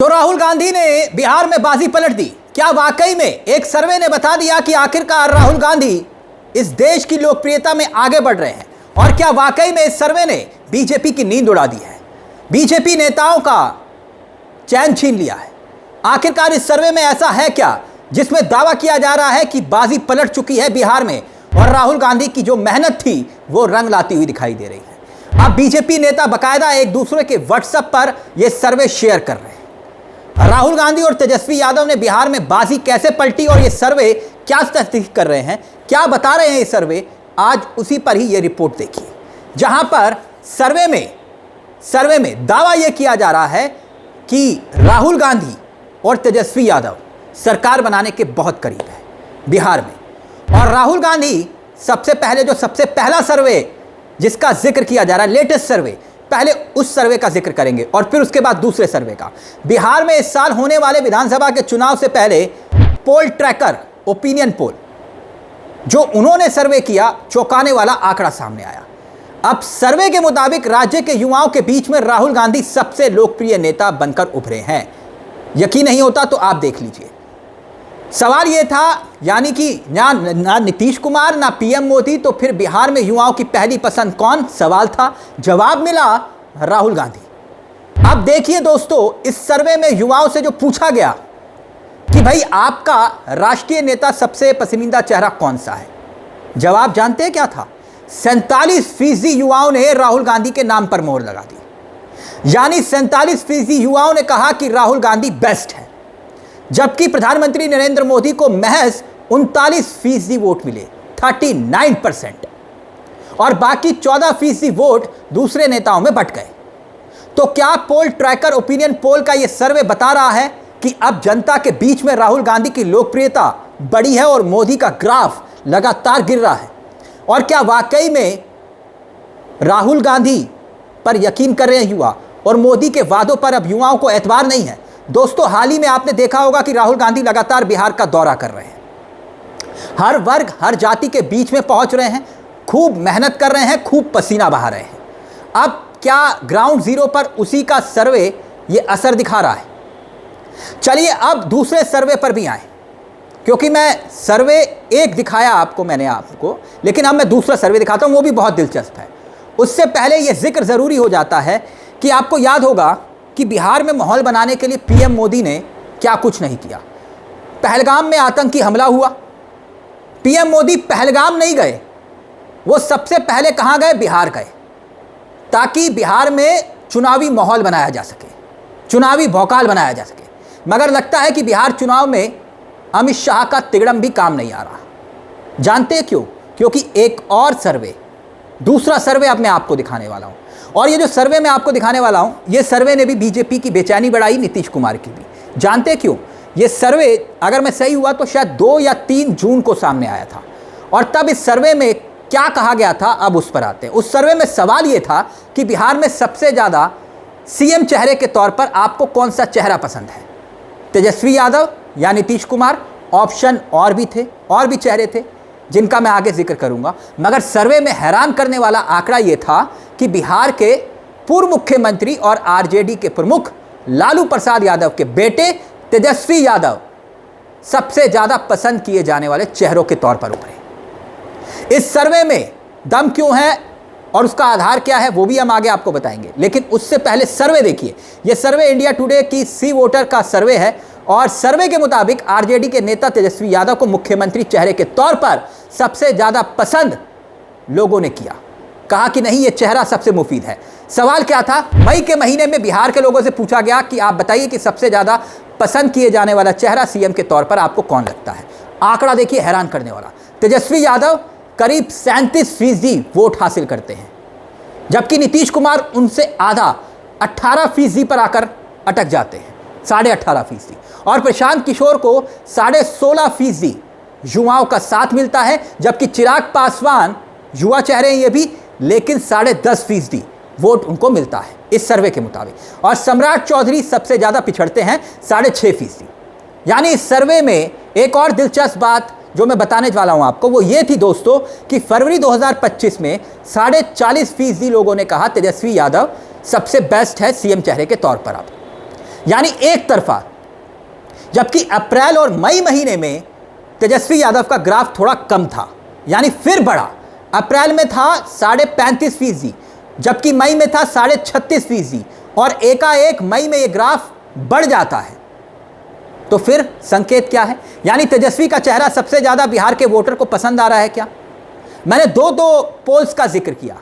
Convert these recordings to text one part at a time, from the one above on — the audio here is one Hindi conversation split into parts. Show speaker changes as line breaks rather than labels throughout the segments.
तो राहुल गांधी ने बिहार में बाजी पलट दी। क्या वाकई में एक सर्वे ने बता दिया कि आखिरकार राहुल गांधी इस देश की लोकप्रियता में आगे बढ़ रहे हैं? और क्या वाकई में इस सर्वे ने बीजेपी की नींद उड़ा दी है, बीजेपी नेताओं का चैन छीन लिया है? आखिरकार इस सर्वे में ऐसा है क्या जिसमें दावा किया जा रहा है कि बाजी पलट चुकी है बिहार में और राहुल गांधी की जो मेहनत थी वो रंग लाती हुई दिखाई दे रही है? अब बीजेपी नेता बाकायदा एक दूसरे के व्हाट्सएप पर यह सर्वे शेयर कर रहे हैं। राहुल गांधी और तेजस्वी यादव ने बिहार में बाजी कैसे पलटी और ये सर्वे क्या तस्दीक कर रहे हैं, क्या बता रहे हैं ये सर्वे, आज उसी पर ही ये रिपोर्ट देखिए, जहां पर सर्वे में दावा यह किया जा रहा है कि राहुल गांधी और तेजस्वी यादव सरकार बनाने के बहुत करीब है बिहार में। और राहुल गांधी सबसे पहला सर्वे जिसका जिक्र किया जा रहा है, लेटेस्ट सर्वे, पहले उस सर्वे का जिक्र करेंगे और फिर उसके बाद दूसरे सर्वे का। बिहार में इस साल होने वाले विधानसभा के चुनाव से पहले पोल ट्रैकर ओपिनियन पोल जो उन्होंने सर्वे किया, चौंकाने वाला आंकड़ा सामने आया। अब सर्वे के मुताबिक राज्य के युवाओं के बीच में राहुल गांधी सबसे लोकप्रिय नेता बनकर उभरे हैं। यकीन नहीं होता तो आप देख लीजिए। सवाल यह था, यानी कि ना नीतीश कुमार ना पीएम मोदी, तो फिर बिहार में युवाओं की पहली पसंद कौन? सवाल था, जवाब मिला राहुल गांधी। अब देखिए दोस्तों, इस सर्वे में युवाओं से जो पूछा गया कि भाई आपका राष्ट्रीय नेता सबसे पसंदीदा चेहरा कौन सा है, जवाब जानते हैं क्या था? 47% युवाओं ने राहुल गांधी के नाम पर मोहर लगा दी। यानी 47% युवाओं ने कहा कि राहुल गांधी बेस्ट है, जबकि प्रधानमंत्री नरेंद्र मोदी को महज 39% वोट मिले, 39%, और बाकी 14% वोट दूसरे नेताओं में बंट गए। तो क्या पोल ट्रैकर ओपिनियन पोल का यह सर्वे बता रहा है कि अब जनता के बीच में राहुल गांधी की लोकप्रियता बढ़ी है और मोदी का ग्राफ लगातार गिर रहा है? और क्या वाकई में राहुल गांधी पर यकीन कर रहे हैं युवा और मोदी के वादों पर अब युवाओं को एतबार नहीं है? दोस्तों, हाल ही में आपने देखा होगा कि राहुल गांधी लगातार बिहार का दौरा कर रहे हैं, हर वर्ग हर जाति के बीच में पहुंच रहे हैं, खूब मेहनत कर रहे हैं, खूब पसीना बहा रहे हैं। अब क्या ग्राउंड जीरो पर उसी का सर्वे ये असर दिखा रहा है? चलिए अब दूसरे सर्वे पर भी आए, क्योंकि मैं सर्वे एक दिखाया मैंने आपको, लेकिन अब मैं दूसरा सर्वे दिखाता हूं, वो भी बहुत दिलचस्प है। उससे पहले यह जिक्र जरूरी हो जाता है कि आपको याद होगा कि बिहार में माहौल बनाने के लिए पीएम मोदी ने क्या कुछ नहीं किया। पहलगाम में आतंकी हमला हुआ, पीएम मोदी पहलगाम नहीं गए, वो सबसे पहले कहां गए? बिहार गए, ताकि बिहार में चुनावी माहौल बनाया जा सके, चुनावी भौकाल बनाया जा सके। मगर लगता है कि बिहार चुनाव में अमित शाह का तिगड़म भी काम नहीं आ रहा। जानते हैं क्यों? क्योंकि एक और सर्वे, दूसरा सर्वे अब मैं आपको दिखाने वाला हूं, और ये जो सर्वे मैं आपको दिखाने वाला हूं, ये सर्वे ने भी बीजेपी की बेचैनी बढ़ाई, नीतीश कुमार की भी। जानते क्यों? ये सर्वे, अगर मैं सही हुआ तो शायद 2 या 3 जून को सामने आया था, और तब इस सर्वे में क्या कहा गया था, अब उस पर आते हैं। उस सर्वे में सवाल ये था कि बिहार में सबसे ज़्यादा सीएम चेहरे के तौर पर आपको कौन सा चेहरा पसंद है? तेजस्वी यादव या नीतीश कुमार? ऑप्शन और भी थे, और भी चेहरे थे जिनका मैं आगे जिक्र करूंगा। मगर सर्वे में हैरान करने वाला आंकड़ा यह था कि बिहार के पूर्व मुख्यमंत्री और आरजेडी के प्रमुख लालू प्रसाद यादव के बेटे तेजस्वी यादव सबसे ज्यादा पसंद किए जाने वाले चेहरों के तौर पर उभरे। इस सर्वे में दम क्यों है और उसका आधार क्या है, वो भी हम आगे आपको बताएंगे, लेकिन उससे पहले सर्वे देखिए। यह सर्वे इंडिया टुडे की सी वोटर का सर्वे है, और सर्वे के मुताबिक आरजेडी के नेता तेजस्वी यादव को मुख्यमंत्री चेहरे के तौर पर सबसे ज्यादा पसंद लोगों ने किया। कहा कि नहीं, ये चेहरा सबसे मुफीद है। सवाल क्या था? मई के महीने में बिहार के लोगों से पूछा गया कि आप बताइए कि सबसे ज्यादा पसंद किए जाने वाला चेहरा सीएम के तौर पर आपको कौन लगता है। आंकड़ा देखिए, हैरान करने वाला। तेजस्वी यादव करीब 37% वोट हासिल करते हैं, जबकि नीतीश कुमार उनसे आधा 18% पर आकर अटक जाते हैं, 18.5%। और प्रशांत किशोर को 16.5% युवाओं का साथ मिलता है, जबकि चिराग पासवान युवा चेहरे हैं ये भी, लेकिन 10.5% वोट उनको मिलता है इस सर्वे के मुताबिक। और सम्राट चौधरी सबसे ज्यादा पिछड़ते हैं, 6.5%। यानी इस सर्वे में एक और दिलचस्प बात जो मैं बताने वाला हूं आपको, वो ये थी दोस्तों कि फरवरी 2025 में 40.5% लोगों ने कहा तेजस्वी यादव सबसे बेस्ट है सीएम चेहरे के तौर पर। आप यानी एक तरफा। जबकि अप्रैल और मई महीने में तेजस्वी यादव का ग्राफ थोड़ा कम था, यानी फिर बढ़ा। अप्रैल में था 35.5%, जबकि मई में था 36.5%, और एकाएक मई में यह ग्राफ बढ़ जाता है। तो फिर संकेत क्या है? यानी तेजस्वी का चेहरा सबसे ज्यादा बिहार के वोटर को पसंद आ रहा है क्या? मैंने दो पोल्स का जिक्र किया,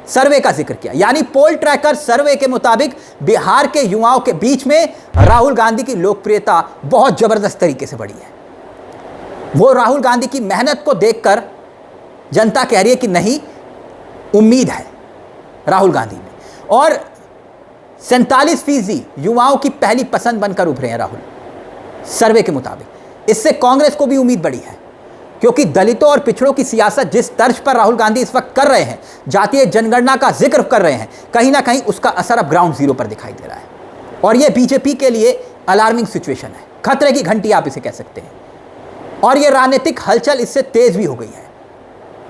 सर्वे का जिक्र किया। यानी पोल ट्रैकर सर्वे के मुताबिक बिहार के युवाओं के बीच में राहुल गांधी की लोकप्रियता बहुत जबरदस्त तरीके से बढ़ी है। वो राहुल गांधी की मेहनत को देखकर जनता कह रही है कि नहीं, उम्मीद है राहुल गांधी में, और 47% युवाओं की पहली पसंद बनकर उभरे हैं राहुल, सर्वे के मुताबिक। इससे कांग्रेस को भी उम्मीद बढ़ी है, क्योंकि दलितों और पिछड़ों की सियासत जिस तर्ज पर राहुल गांधी इस वक्त कर रहे हैं, जातीय जनगणना का जिक्र कर रहे हैं, कहीं ना कहीं उसका असर अब ग्राउंड जीरो पर दिखाई दे रहा है। और यह बीजेपी के लिए अलार्मिंग सिचुएशन है, खतरे की घंटी आप इसे कह सकते हैं। और यह राजनीतिक हलचल इससे तेज भी हो गई है।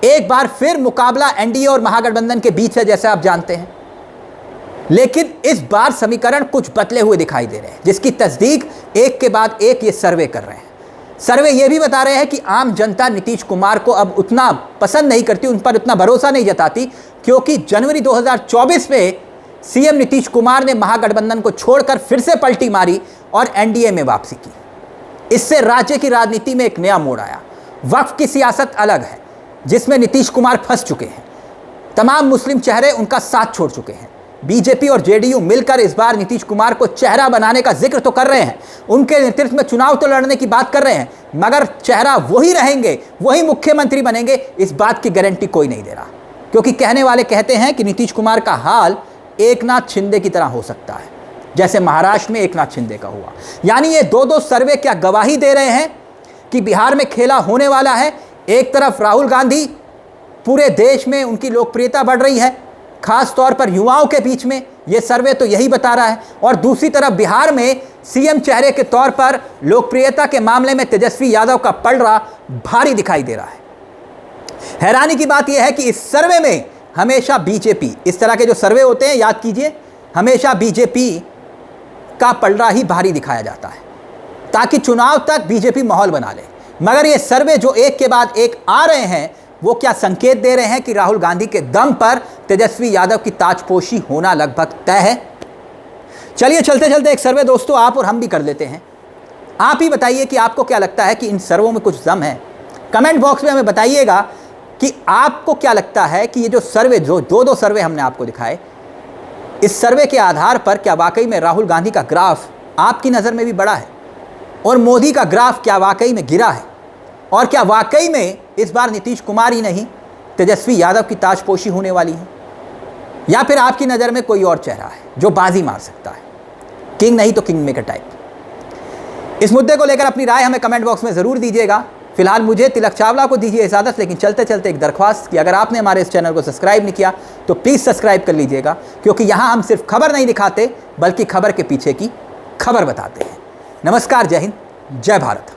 एक बार फिर मुकाबला एनडीए और महागठबंधन के बीच है, जैसे आप जानते हैं। लेकिन इस बार समीकरण कुछ बदले हुए दिखाई दे रहे हैं, जिसकी तस्दीक एक के बाद एक ये सर्वे कर रहे हैं। सर्वे ये भी बता रहे हैं कि आम जनता नीतीश कुमार को अब उतना पसंद नहीं करती, उन पर उतना भरोसा नहीं जताती, क्योंकि जनवरी 2024 में सीएम नीतीश कुमार ने महागठबंधन को छोड़कर फिर से पलटी मारी और एनडीए में वापसी की। इससे राज्य की राजनीति में एक नया मोड़ आया। वक्फ की सियासत अलग है, जिसमें नीतीश कुमार फंस चुके हैं। तमाम मुस्लिम चेहरे उनका साथ छोड़ चुके हैं। बीजेपी और जेडीयू मिलकर इस बार नीतीश कुमार को चेहरा बनाने का जिक्र तो कर रहे हैं, उनके नेतृत्व में चुनाव तो लड़ने की बात कर रहे हैं, मगर चेहरा वही रहेंगे, वही मुख्यमंत्री बनेंगे, इस बात की गारंटी कोई नहीं दे रहा। क्योंकि कहने वाले कहते हैं कि नीतीश कुमार का हाल एकनाथ शिंदे की तरह हो सकता है, जैसे महाराष्ट्र में एकनाथ शिंदे का हुआ। यानी ये दो सर्वे क्या गवाही दे रहे हैं कि बिहार में खेला होने वाला है। एक तरफ राहुल गांधी, पूरे देश में उनकी लोकप्रियता बढ़ रही है, खास तौर पर युवाओं के बीच में, यह सर्वे तो यही बता रहा है। और दूसरी तरफ बिहार में सीएम चेहरे के तौर पर लोकप्रियता के मामले में तेजस्वी यादव का पलड़ा भारी दिखाई दे रहा है। हैरानी की बात यह है कि इस सर्वे में हमेशा बीजेपी, इस तरह के जो सर्वे होते हैं याद कीजिए, हमेशा बीजेपी का पलड़ा ही भारी दिखाया जाता है, ताकि चुनाव तक बीजेपी माहौल बना ले। मगर ये सर्वे जो एक के बाद एक आ रहे हैं, वो क्या संकेत दे रहे हैं कि राहुल गांधी के दम पर तेजस्वी यादव की ताजपोशी होना लगभग तय है। चलिए चलते चलते एक सर्वे दोस्तों आप और हम भी कर लेते हैं। आप ही बताइए कि आपको क्या लगता है कि इन सर्वों में कुछ दम है। कमेंट बॉक्स में हमें बताइएगा कि आपको क्या लगता है कि ये जो सर्वे, जो दो सर्वे हमने आपको दिखाए, इस सर्वे के आधार पर क्या वाकई में राहुल गांधी का ग्राफ आपकी नज़र में भी बढ़ा है, और मोदी का ग्राफ क्या वाकई में गिरा है, और क्या वाकई में इस बार नीतीश कुमार ही नहीं तेजस्वी यादव की ताजपोशी होने वाली है, या फिर आपकी नज़र में कोई और चेहरा है जो बाजी मार सकता है, किंग नहीं तो किंग मेकर टाइप। इस मुद्दे को लेकर अपनी राय हमें कमेंट बॉक्स में ज़रूर दीजिएगा। फिलहाल मुझे तिलक चावला को दीजिए इजाज़त, लेकिन चलते चलते एक दरख्वास्त कि अगर आपने हमारे इस चैनल को सब्सक्राइब नहीं किया तो प्लीज़ सब्सक्राइब कर लीजिएगा, क्योंकि यहाँ हम सिर्फ खबर नहीं दिखाते बल्कि खबर के पीछे की खबर बताते हैं। नमस्कार, जय हिंद, जय भारत।